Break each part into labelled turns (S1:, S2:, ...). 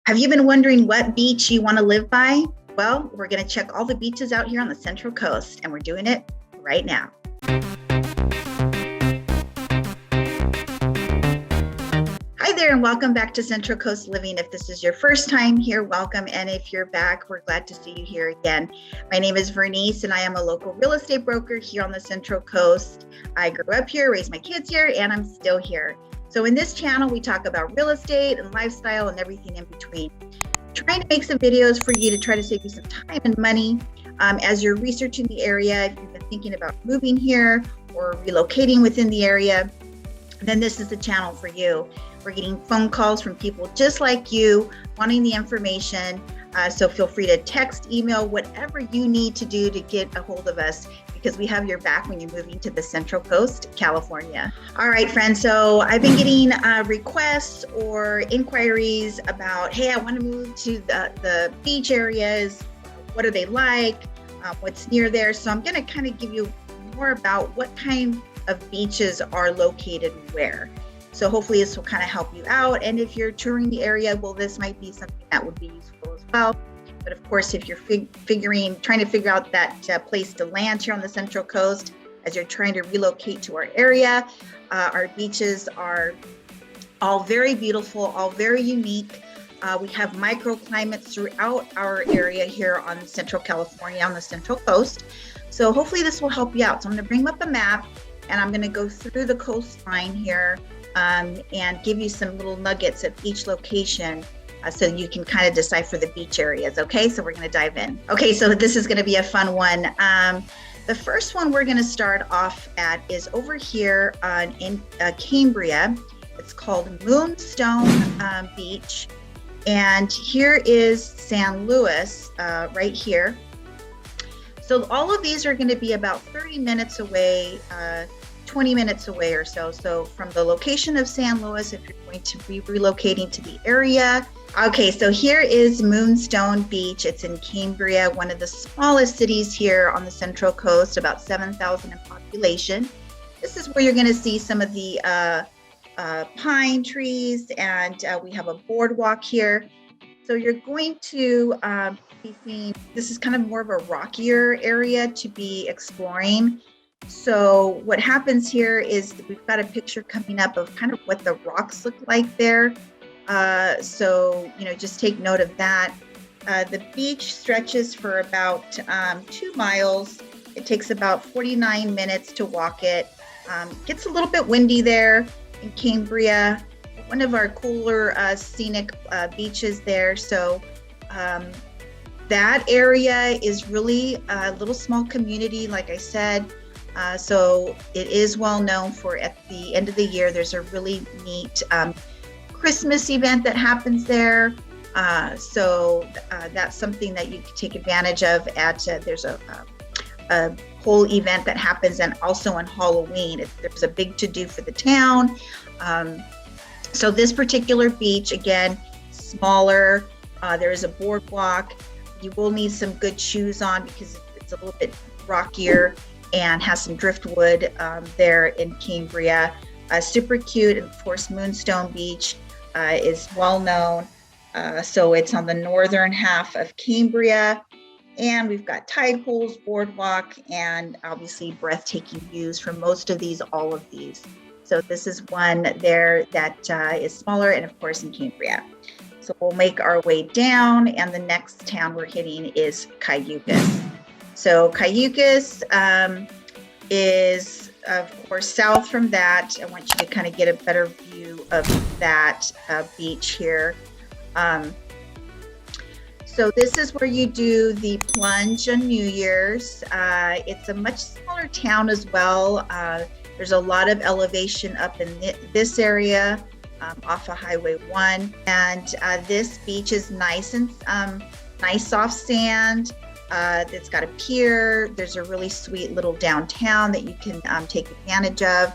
S1: Have you been wondering what beach you want to live by? Well, we're going to check all the beaches out here on the Central Coast, and we're doing it right now. Hi there, and welcome back to Central Coast Living. If this is your first time here, welcome. And if you're back, we're glad to see you here again. My name is Vernice, and I am a local real estate broker here on the Central Coast. I grew up here, raised my kids here, and I'm still here. So in this channel, we talk about real estate and lifestyle and everything in between. Trying to make some videos for you to try to save you some time and money as you're researching the area. If you've been thinking about moving here or relocating within the area, then this is the channel for you. We're getting phone calls from people just like you wanting the information. So feel free to text, email, whatever you need to do to get a hold of us, because we have your back when you're moving to the Central Coast, California. All right, friends. So I've been getting requests or inquiries about, hey, I want to move to the beach areas. What are they like? What's near there? So I'm going to kind of give you more about what kind of beaches are located where. So hopefully this will kind of help you out. And if you're touring the area, well, this might be something that would be useful as well. But of course, if you're trying to figure out that place to land here on the Central Coast, as you're trying to relocate to our area, our beaches are all very beautiful, all very unique. We have microclimates throughout our area here on Central California, on the Central Coast. So hopefully this will help you out. So I'm going to bring up a map, and I'm going to go through the coastline here and give you some little nuggets of each location so you can kind of decipher the beach areas. Okay, so we're going to dive in. Okay, so this is going to be a fun one. The first one we're going to start off at is over here in Cambria. It's called Moonstone Beach. And here is San Luis right here. So all of these are going to be about 30 minutes away, 20 minutes away or so. So from the location of San Luis, if you're going to be relocating to the area. Okay, so here is Moonstone Beach. It's in Cambria, one of the smallest cities here on the Central Coast, about 7,000 in population. This is where you're going to see some of the pine trees, and we have a boardwalk here. So you're going to be seeing, this is kind of more of a rockier area to be exploring. So what happens here is we've got a picture coming up of kind of what the rocks look like there. So, just take note of that. The beach stretches for about 2 miles. It takes about 49 minutes to walk it. Gets a little bit windy there in Cambria, one of our cooler scenic beaches there. So that area is really a little small community, like I said. So it is well known for, at the end of the year, there's a really neat Christmas event that happens there. So that's something that you can take advantage of there's a whole event that happens, and also on Halloween. There's a big to-do for the town. So this particular beach, again, smaller. There is a boardwalk. You will need some good shoes on because it's a little bit rockier and has some driftwood there in Cambria. Super cute. And of course, Moonstone Beach is well known. So it's on the northern half of Cambria. And we've got tide pools, boardwalk, and obviously breathtaking views from most of these, all of these. So this is one there that is smaller, and of course in Cambria. So we'll make our way down, and the next town we're hitting is Cayucos. So Cayucos is, of course, south from that. I want you to kind of get a better view of that beach here. So this is where you do the plunge on New Year's. It's a much smaller town as well. There's a lot of elevation up in this area off of Highway 1. And this beach is nice and nice soft sand. It's got a pier. There's a really sweet little downtown that you can take advantage of.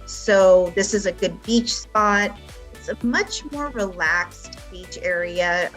S1: So this is a good beach spot. It's a much more relaxed beach area.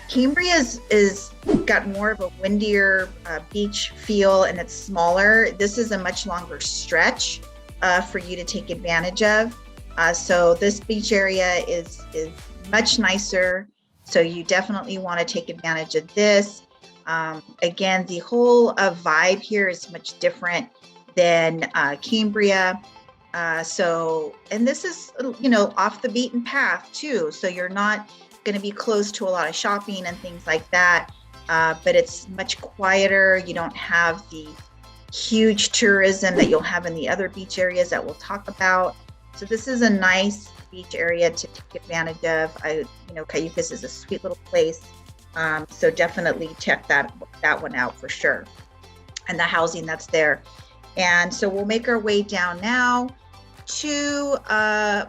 S1: Cambria is got more of a windier beach feel, and it's smaller. This is a much longer stretch for you to take advantage of. So this beach area is much nicer So you definitely want to take advantage of this. Again, the whole vibe here is much different than Cambria. And this is, off the beaten path too. So you're not going to be close to a lot of shopping and things like that. But it's much quieter. You don't have the huge tourism that you'll have in the other beach areas that we'll talk about. So this is a nice beach area to take advantage of. Cayucos is a sweet little place. So definitely check that one out for sure. And the housing that's there. And so we'll make our way down now to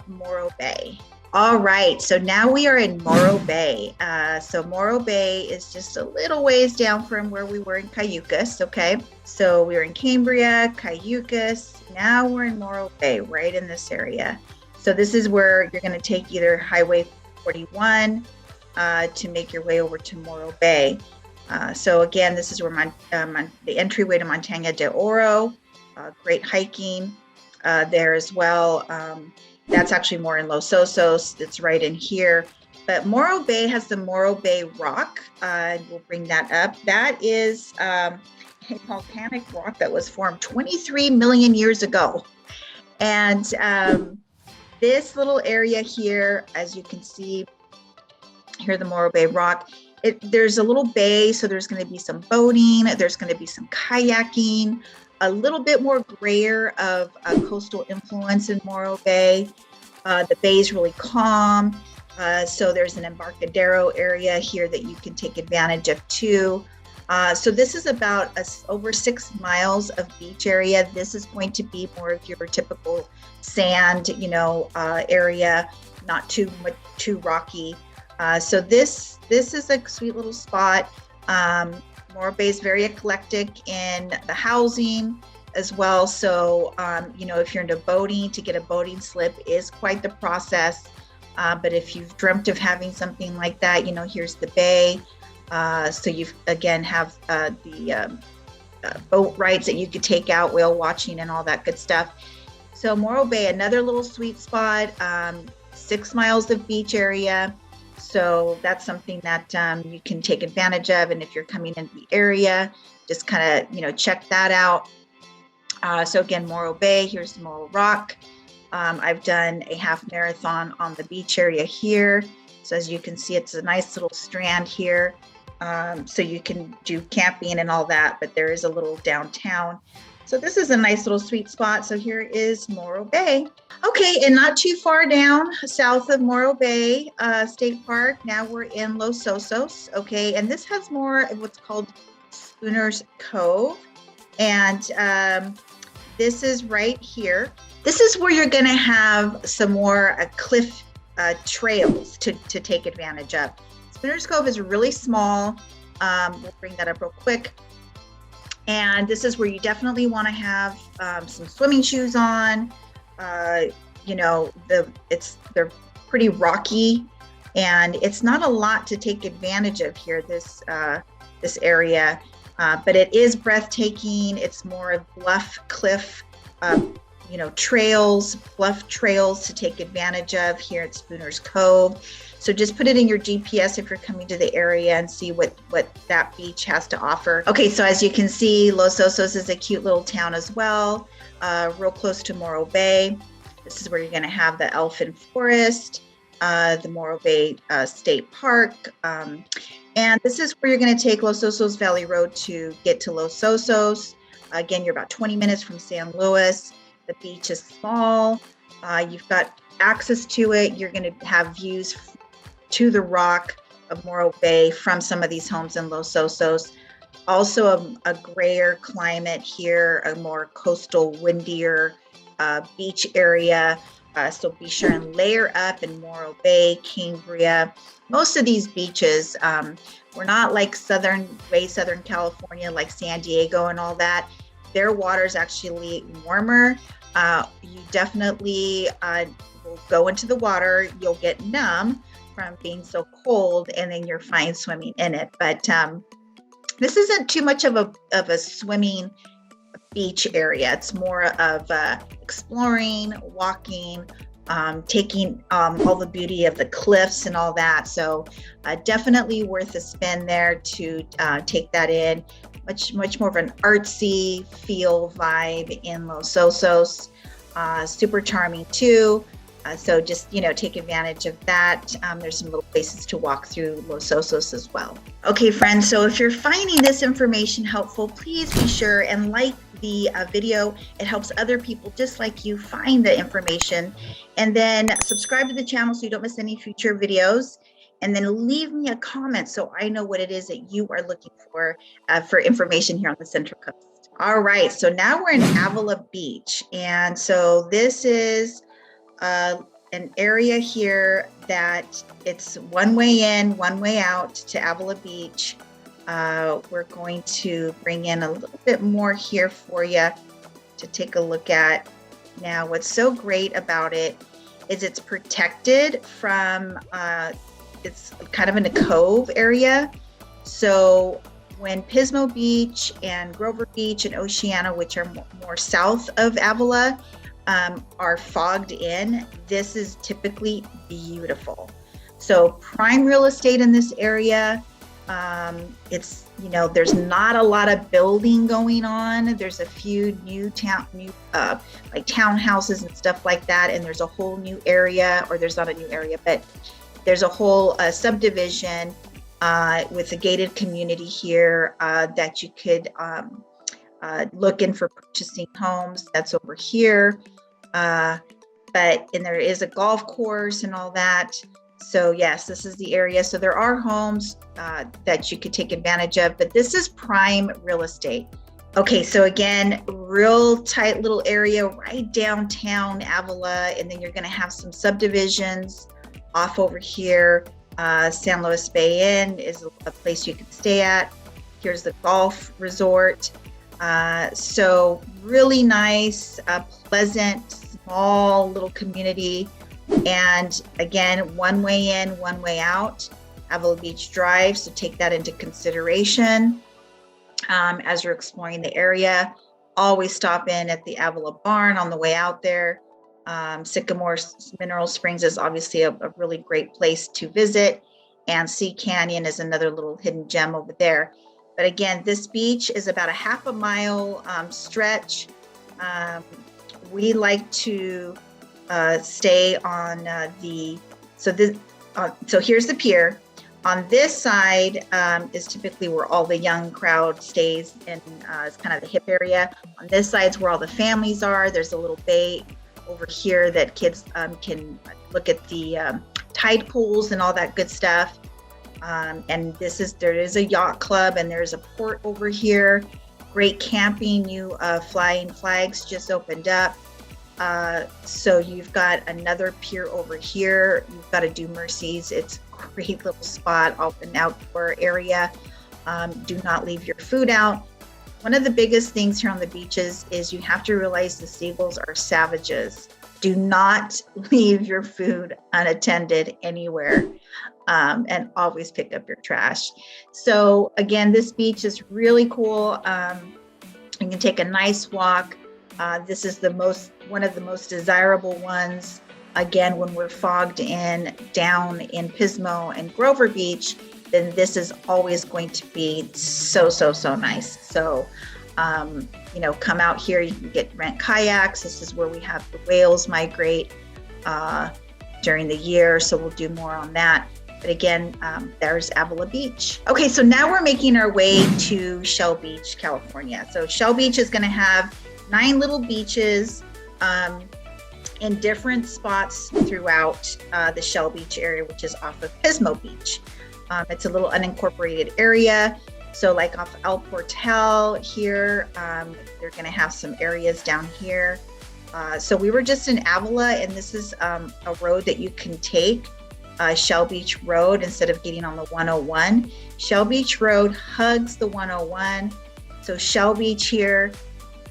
S1: Morro Bay. All right, so now we are in Morro Bay. So Morro Bay is just a little ways down from where we were in Cayucos, okay? So we were in Cambria, Cayucos, now we're in Morro Bay, right in this area. So this is where you're gonna take either Highway 41 to make your way over to Morro Bay. So again, this is where the entryway to Montaña de Oro, great hiking there as well. That's actually more in Los Osos. It's right in here. But Morro Bay has the Morro Bay Rock. We'll bring that up. That is a volcanic rock that was formed 23 million years ago. And this little area here, as you can see, here the Morro Bay Rock, there's a little bay, so there's going to be some boating, there's going to be some kayaking, a little bit more grayer of coastal influence in Morro Bay. The bay is really calm, so there's an embarcadero area here that you can take advantage of too. So this is about over 6 miles of beach area. This is going to be more of your typical sand, area, not too rocky. So this is a sweet little spot. Morro Bay is very eclectic in the housing as well. So, if you're into boating, to get a boating slip is quite the process. But if you've dreamt of having something like that, here's the bay. So you again have the boat rides that you could take out, whale watching and all that good stuff. So Morro Bay, another little sweet spot, 6 miles of beach area. So that's something that you can take advantage of. And if you're coming into the area, just kind of, check that out. So again, Morro Bay, here's the Morro Rock. I've done a half marathon on the beach area here. So as you can see, it's a nice little strand here. So you can do camping and all that, but there is a little downtown. So this is a nice little sweet spot. So here is Morro Bay. Okay, and not too far down south of Morro Bay State Park, now we're in Los Osos, okay? And this has more of what's called Scooners Cove. And this is right here. This is where you're gonna have some more cliff trails to take advantage of. Scooners Cove is really small. We'll bring that up real quick. And this is where you definitely want to have some swimming shoes on. They're pretty rocky, and it's not a lot to take advantage of here. This area, but it is breathtaking. It's more of bluff cliff, trails, bluff trails to take advantage of here at Scooners Cove. So just put it in your GPS if you're coming to the area and see what that beach has to offer. Okay, so as you can see, Los Osos is a cute little town as well, real close to Morro Bay. This is where you're gonna have the Elfin Forest, the Morro Bay State Park. And this is where you're gonna take Los Osos Valley Road to get to Los Osos. Again, you're about 20 minutes from San Luis. The beach is small. You've got access to it. You're gonna have views to the rock of Morro Bay from some of these homes in Los Osos. Also a grayer climate here, a more coastal, windier beach area. So be sure and layer up in Morro Bay, Cambria. Most of these beaches, we're not like Southern California, like San Diego and all that. Their water is actually warmer. You definitely will go into the water, you'll get numb from being so cold, and then you're fine swimming in it. But this isn't too much of a swimming beach area. It's more of exploring, walking, taking all the beauty of the cliffs and all that. So definitely worth a spin there to take that in. Much more of an artsy feel vibe in Los Osos. Super charming too. So just, take advantage of that. There's some little places to walk through Los Osos as well. Okay, friends, so if you're finding this information helpful, please be sure and like the video. It helps other people just like you find the information. And then subscribe to the channel so you don't miss any future videos. And then leave me a comment so I know what it is that you are looking for information here on the Central Coast. All right, so now we're in Avila Beach. And so this is an area here that it's one way in, one way out to Avila Beach. We're going to bring in a little bit more here for you to take a look at. Now, what's so great about it is it's protected from, it's kind of in a cove area. So when Pismo Beach and Grover Beach and Oceano, which are more south of Avila, are fogged in, this is typically beautiful. So prime real estate in this area. It's, there's not a lot of building going on. There's a few like townhouses and stuff like that. And there's a whole new area, or there's not a new area, but there's a whole subdivision with a gated community here that you could look in for purchasing homes. That's over here. And there is a golf course and all that. So yes, this is the area. So there are homes that you could take advantage of, but this is prime real estate. Okay, so again, real tight little area right downtown Avila, and then you're going to have some subdivisions off over here. San Luis Bay Inn is a place you can stay at. Here's the golf resort. So really nice, pleasant, small little community. And again, one way in, one way out. Avila Beach Drive, so take that into consideration as you're exploring the area. Always stop in at the Avila Barn on the way out there. Sycamore Mineral Springs is obviously a really great place to visit, and Sea Canyon is another little hidden gem over there. But again, this beach is about a half a mile stretch. We like to stay on so here's the pier. On this side is typically where all the young crowd stays, and it's kind of the hip area. On this side is where all the families are. There's a little bay over here that kids can look at the tide pools and all that good stuff. And there is a yacht club, and there's a port over here. Great camping. New Flying Flags just opened up. So you've got another pier over here. You've got to do Mercy's. It's a great little spot, an outdoor area. Do not leave your food out. One of the biggest things here on the beaches is you have to realize the seagulls are savages. Do not leave your food unattended anywhere, and always pick up your trash. So again, this beach is really cool. You can take a nice walk. This is one of the most desirable ones. Again, when we're fogged in down in Pismo and Grover Beach, then this is always going to be so nice. So, come out here, you can rent kayaks. This is where we have the whales migrate during the year. So we'll do more on that. But again, there's Avila Beach. Okay, so now we're making our way to Shell Beach, California. So Shell Beach is going to have 9 little beaches in different spots throughout the Shell Beach area, which is off of Pismo Beach. It's a little unincorporated area. So like off El Portal here, they're going to have some areas down here. So we were just in Avila, and this is a road that you can take, Shell Beach Road, instead of getting on the 101. Shell Beach Road hugs the 101. So Shell Beach here,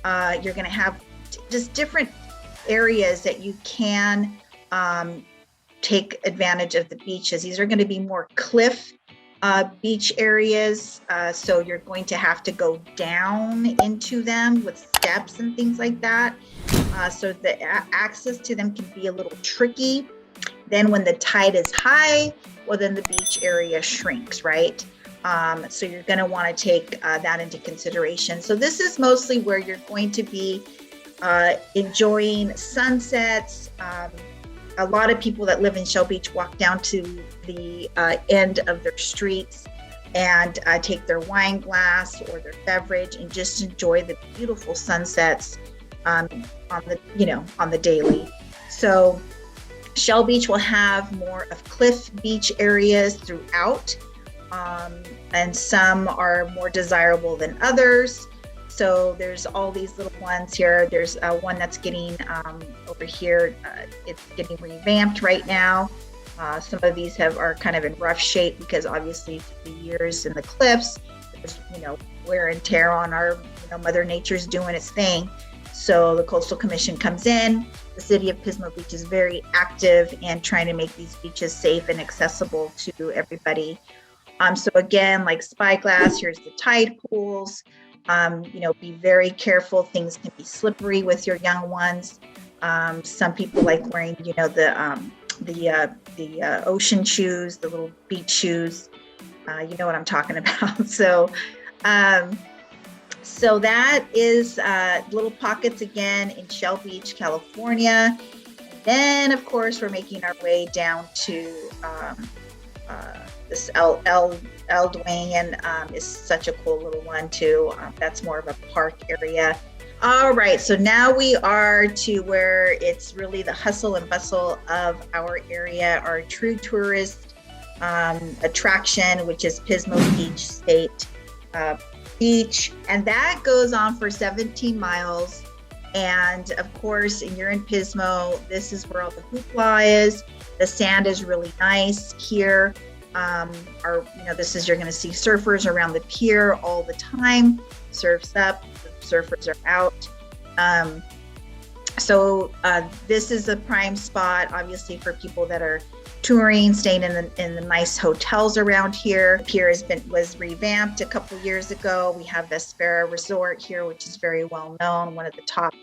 S1: you're going to have just different areas that you can take advantage of the beaches. These are going to be more cliff beach areas, so you're going to have to go down into them with steps and things like that. so the access to them can be a little tricky. Then when the tide is high, well, then the beach area shrinks, right? So you're going to want to take that into consideration. So this is mostly where you're going to be enjoying sunsets. A lot of people that live in Shell Beach walk down to the end of their streets and take their wine glass or their beverage and just enjoy the beautiful sunsets on the daily. So Shell Beach will have more of cliff beach areas throughout, and some are more desirable than others. So there's all these little ones here. There's one that's getting over here. It's getting revamped right now. Some of these are kind of in rough shape because obviously the years in the cliffs, there's wear and tear on our Mother Nature's doing its thing. So the Coastal Commission comes in. The city of Pismo Beach is very active in trying to make these beaches safe and accessible to everybody. So again, like Spyglass, here's the tide pools. Be very careful. Things can be slippery with your young ones. Some people like wearing, the ocean shoes, the little beach shoes. You know what I'm talking about. So that is little pockets again in Shell Beach, California. And then, of course, we're making our way down to this El Duane is such a cool little one too. That's more of a park area. All right, so now we are to where it's really the hustle and bustle of our area, our true tourist attraction, which is Pismo State Beach. And that goes on for 17 miles. And of course, you're in Pismo, this is where all the hoopla is. The sand is really nice here. You're going to see surfers around the pier all the time. Surf's up, the surfers are out. So this is a prime spot, obviously, for people that are touring, staying in the nice hotels around here. The pier was revamped a couple years ago. We have Vespera Resort here, which is very well known, one of the top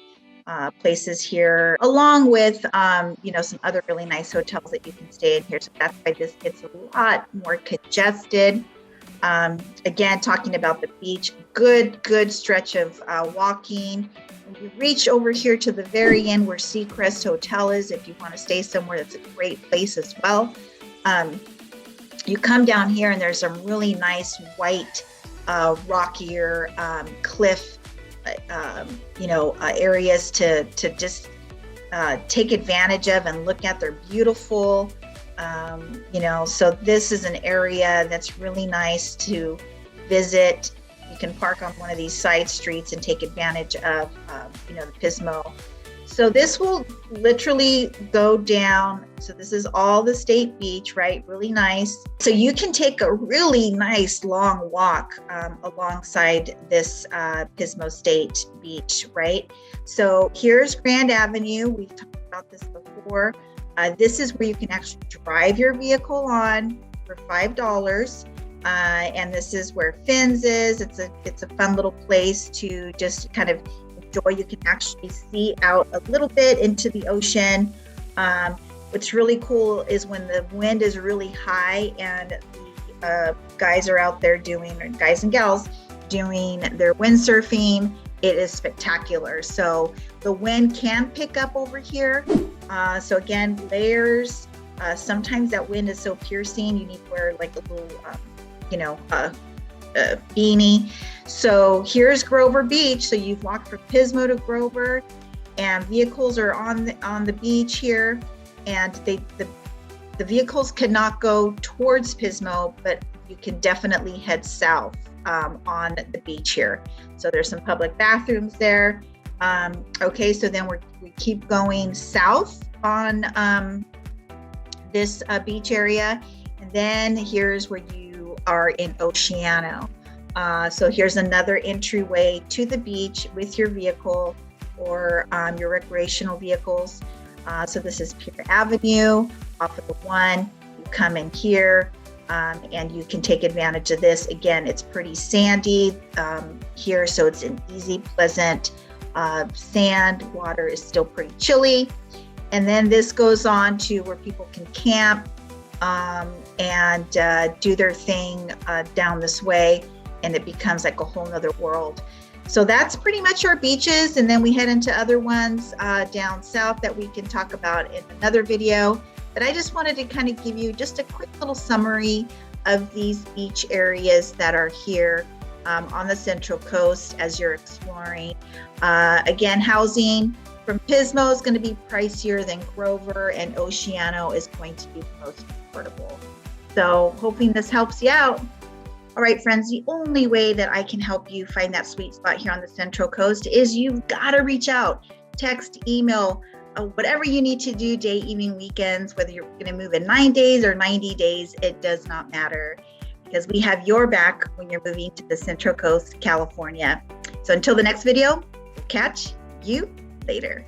S1: places here, along with some other really nice hotels that you can stay in here. So that's why this gets a lot more congested. Again, talking about the beach, good stretch of walking. When you reach over here to the very end where Seacrest Hotel is, if you want to stay somewhere, that's a great place as well. You come down here and there's some really nice white, rockier cliff areas to just take advantage of and look at. They're beautiful. So this is an area that's really nice to visit. You can park on one of these side streets and take advantage of, the Pismo. So this will literally go down. So this is all the state beach, right? Really nice. So you can take a really nice long walk alongside this Pismo State Beach, right? So here's Grand Avenue. We've talked about this before. This is where you can actually drive your vehicle on for $5. And this is where Finn's is. It's a fun little place to just kind of enjoy. You can actually see out a little bit into the ocean. What's really cool is when the wind is really high and the guys are out there guys and gals doing their windsurfing. It is spectacular. So the wind can pick up over here. So again, layers. Sometimes that wind is so piercing, you need to wear like a little, beanie. So here's Grover Beach. So you've walked from Pismo to Grover, and vehicles are on the beach here, and the vehicles cannot go towards Pismo, but you can definitely head south on the beach here. So there's some public bathrooms there. Okay, so then we keep going south on this beach area, and then here's where you are in Oceano. So here's another entryway to the beach with your vehicle or your recreational vehicles. So this is Pier Avenue off of the 1. You come in here and you can take advantage of this. Again, it's pretty sandy here, so it's an easy, pleasant Sand, water is still pretty chilly. And then this goes on to where people can camp and do their thing down this way, and it becomes like a whole nother world. So that's pretty much our beaches, and then we head into other ones down south that we can talk about in another video. But I just wanted to kind of give you just a quick little summary of these beach areas that are here on the Central Coast as you're exploring. Again, housing from Pismo is going to be pricier than Grover, and Oceano is going to be the most affordable. So hoping this helps you out. All right, friends, the only way that I can help you find that sweet spot here on the Central Coast is you've got to reach out, text, email, whatever you need to do, day, evening, weekends, whether you're going to move in 9 days or 90 days, it does not matter, because we have your back when you're moving to the Central Coast, California. So until the next video, catch you later.